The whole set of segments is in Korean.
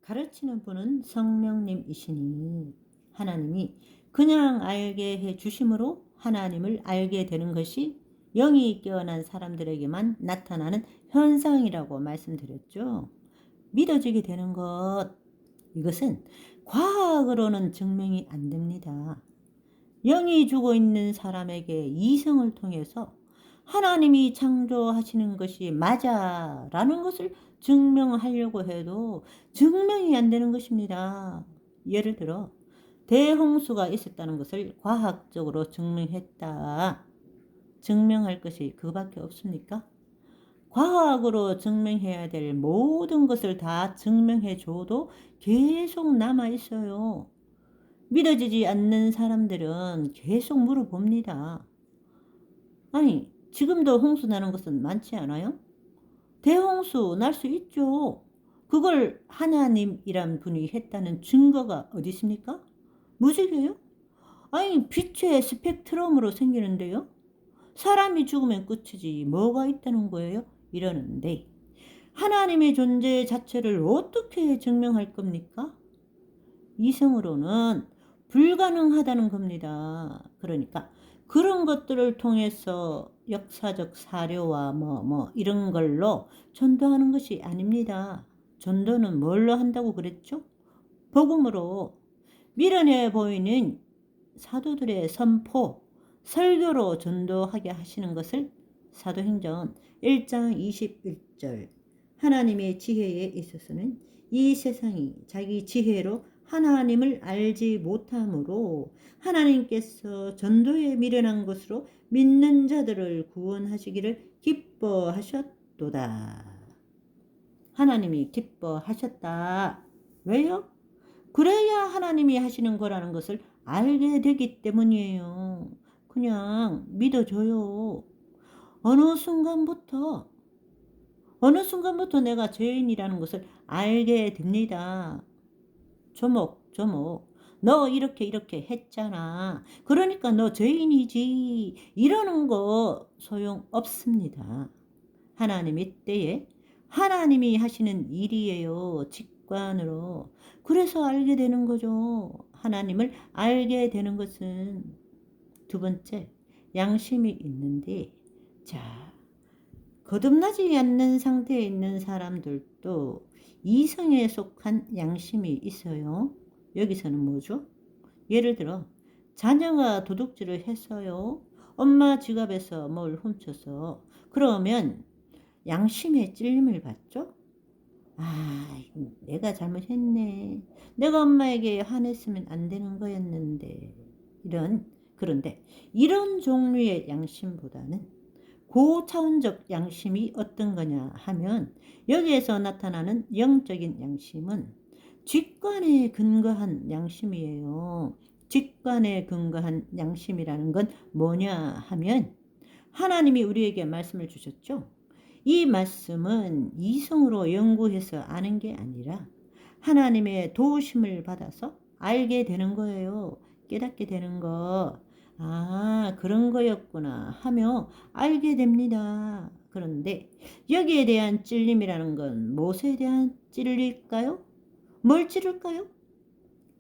가르치는 분은 성령님이시니 하나님이 그냥 알게 해 주심으로 하나님을 알게 되는 것이 영이 깨어난 사람들에게만 나타나는 현상이라고 말씀드렸죠. 믿어지게 되는 것, 이것은 과학으로는 증명이 안 됩니다. 영이 죽어 있는 사람에게 이성을 통해서 하나님이 창조하시는 것이 맞아라는 것을 증명하려고 해도 증명이 안 되는 것입니다. 예를 들어 대홍수가 있었다는 것을 과학적으로 증명했다. 증명할 것이 그밖에 없습니까? 과학으로 증명해야 될 모든 것을 다 증명해 줘도 계속 남아 있어요. 믿어지지 않는 사람들은 계속 물어봅니다. 아니, 지금도 홍수 나는 것은 많지 않아요? 대홍수 날 수 있죠. 그걸 하나님이란 분이 했다는 증거가 어디 있습니까? 무지개요? 아니, 빛의 스펙트럼으로 생기는데요. 사람이 죽으면 끝이지 뭐가 있다는 거예요? 이러는데 하나님의 존재 자체를 어떻게 증명할 겁니까? 이성으로는 불가능하다는 겁니다. 그러니까 그런 것들을 통해서 역사적 사료와 이런 걸로 전도하는 것이 아닙니다. 전도는 뭘로 한다고 그랬죠? 복음으로 미련해 보이는 사도들의 선포, 설교로 전도하게 하시는 것을 사도행전 1장 21절 하나님의 지혜에 있어서는 이 세상이 자기 지혜로 하나님을 알지 못하므로 하나님께서 전도에 미련한 것으로 믿는 자들을 구원하시기를 기뻐하셨도다. 하나님이 기뻐하셨다. 왜요? 그래야 하나님이 하시는 거라는 것을 알게 되기 때문이에요. 그냥 믿어줘요. 어느 순간부터 내가 죄인이라는 것을 알게 됩니다. 조목조목 너 이렇게 했잖아. 그러니까 너 죄인이지. 이러는 거 소용없습니다. 하나님의 때에 하나님이 하시는 일이에요. 직관으로. 그래서 알게 되는 거죠. 하나님을 알게 되는 것은 두 번째, 양심이 있는데, 자, 거듭나지 않는 상태에 있는 사람들도 이성에 속한 양심이 있어요. 여기서는 뭐죠? 예를 들어 자녀가 도둑질을 했어요. 엄마 지갑에서 뭘 훔쳐서. 그러면 양심의 찔림을 받죠? 아, 내가 잘못했네. 내가 엄마에게 화냈으면 안 되는 거였는데. 그런데 이런 종류의 양심보다는 고차원적 양심이 어떤 거냐 하면 여기에서 나타나는 영적인 양심은 직관에 근거한 양심이에요. 직관에 근거한 양심이라는 건 뭐냐 하면 하나님이 우리에게 말씀을 주셨죠. 이 말씀은 이성으로 연구해서 아는 게 아니라 하나님의 도우심을 받아서 알게 되는 거예요. 깨닫게 되는 거. 아, 그런 거였구나 하며 알게 됩니다. 그런데 여기에 대한 찔림이라는 건 무엇에 대한 찔릴까요? 뭘 찌를까요?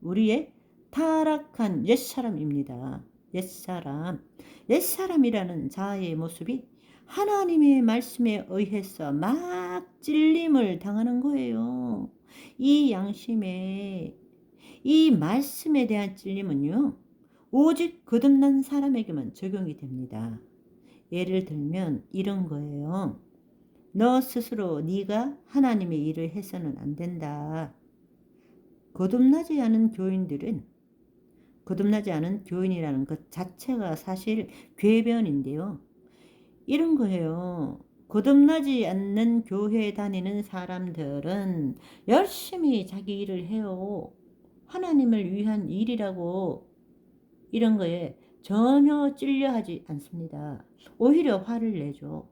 우리의 타락한 옛사람입니다. 옛사람. 옛사람이라는 자아의 모습이 하나님의 말씀에 의해서 막 찔림을 당하는 거예요. 이 양심에, 이 말씀에 대한 찔림은요, 오직 거듭난 사람에게만 적용이 됩니다. 예를 들면 이런 거예요. 너 스스로 네가 하나님의 일을 해서는 안 된다. 거듭나지 않은 교인이라는 것 자체가 사실 궤변인데요. 이런 거예요. 거듭나지 않는 교회에 다니는 사람들은 열심히 자기 일을 해요. 하나님을 위한 일이라고 이런 거에 전혀 찔려하지 않습니다. 오히려 화를 내죠.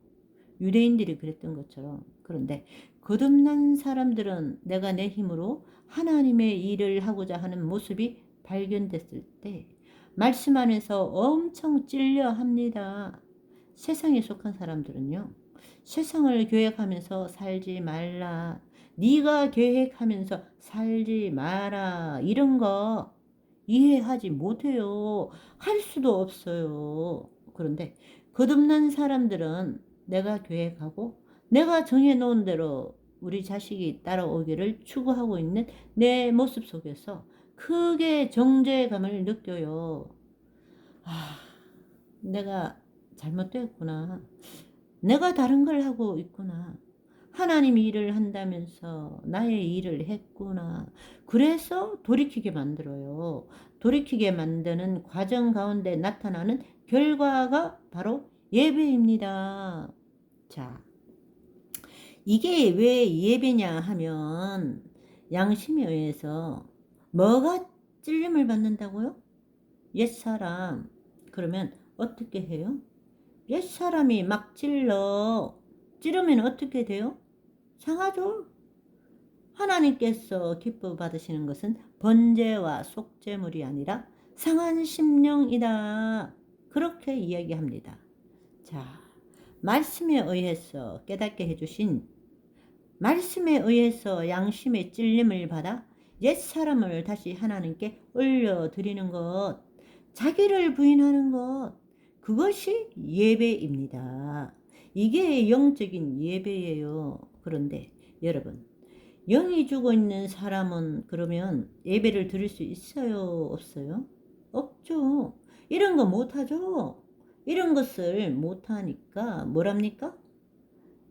유대인들이 그랬던 것처럼. 그런데 거듭난 사람들은 내가 내 힘으로 하나님의 일을 하고자 하는 모습이 발견됐을 때 말씀 안에서 엄청 찔려 합니다. 세상에 속한 사람들은요. 세상을 계획하면서 살지 말라. 네가 계획하면서 살지 마라. 이런 거 이해하지 못해요. 할 수도 없어요. 그런데 거듭난 사람들은 내가 계획하고 내가 정해놓은 대로 우리 자식이 따라오기를 추구하고 있는 내 모습 속에서 크게 정죄감을 느껴요. 아, 내가 잘못됐구나. 내가 다른 걸 하고 있구나. 하나님이 일을 한다면서 나의 일을 했구나. 그래서 돌이키게 만들어요. 돌이키게 만드는 과정 가운데 나타나는 결과가 바로 예배입니다. 자, 이게 왜 예배냐 하면 양심에 의해서 뭐가 찔림을 받는다고요? 옛사람. 그러면 어떻게 해요? 옛사람이 막 찌르면 어떻게 돼요? 상하죠? 하나님께서 기뻐 받으시는 것은 번제와 속죄물이 아니라 상한 심령이다. 그렇게 이야기합니다. 자, 말씀에 의해서 깨닫게 해주신, 말씀에 의해서 양심의 찔림을 받아 옛사람을 다시 하나님께 올려드리는 것, 자기를 부인하는 것, 그것이 예배입니다. 이게 영적인 예배예요. 그런데 여러분, 영이 죽어 있는 사람은 그러면 예배를 드릴 수 있어요? 없어요? 없죠. 이런 거 못하죠. 이런 것을 못하니까 뭐랍니까?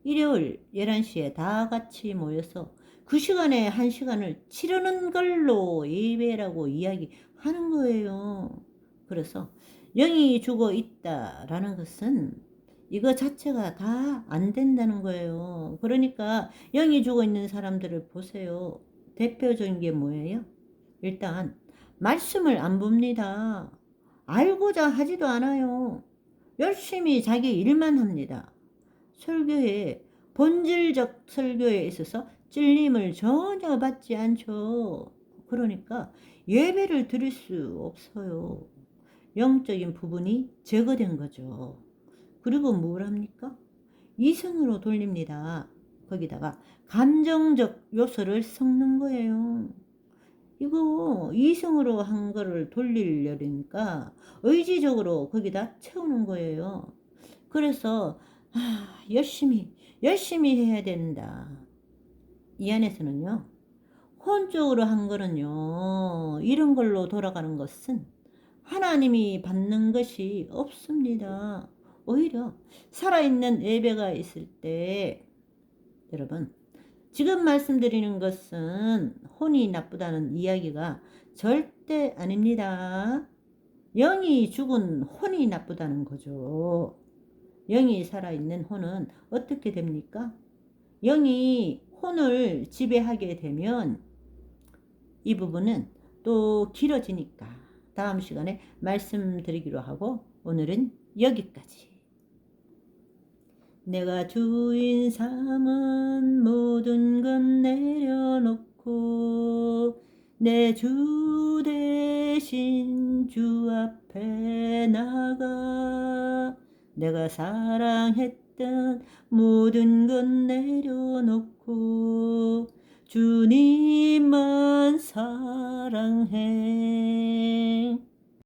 일요일 11시에 다 같이 모여서 그 시간에 1시간을 치르는 걸로 예배라고 이야기하는 거예요. 그래서 영이 죽어 있다라는 것은 이거 자체가 다 안 된다는 거예요. 그러니까 영이 죽어 있는 사람들을 보세요. 대표적인 게 뭐예요? 일단 말씀을 안 봅니다. 알고자 하지도 않아요. 열심히 자기 일만 합니다. 설교에, 본질적 설교에 있어서 찔림을 전혀 받지 않죠. 그러니까 예배를 드릴 수 없어요. 영적인 부분이 제거된 거죠. 그리고 뭘 합니까? 이성으로 돌립니다. 거기다가 감정적 요소를 섞는 거예요. 이거 이성으로 한 거를 돌리려니까 의지적으로 거기다 채우는 거예요. 그래서 열심히 해야 된다. 이 안에서는요, 혼적으로 한 거는요, 이런 걸로 돌아가는 것은 하나님이 받는 것이 없습니다. 오히려 살아있는 예배가 있을 때, 여러분, 지금 말씀드리는 것은 혼이 나쁘다는 이야기가 절대 아닙니다. 영이 죽은 혼이 나쁘다는 거죠. 영이 살아있는 혼은 어떻게 됩니까? 영이 혼을 지배하게 되면 이 부분은 또 길어지니까 다음 시간에 말씀드리기로 하고 오늘은 여기까지. 내가 주인 삼은 모든 것 내려놓고 내 주 대신 주 앞에 나가 내가 사랑했던 모든 것 내려놓고 주님만 사랑해.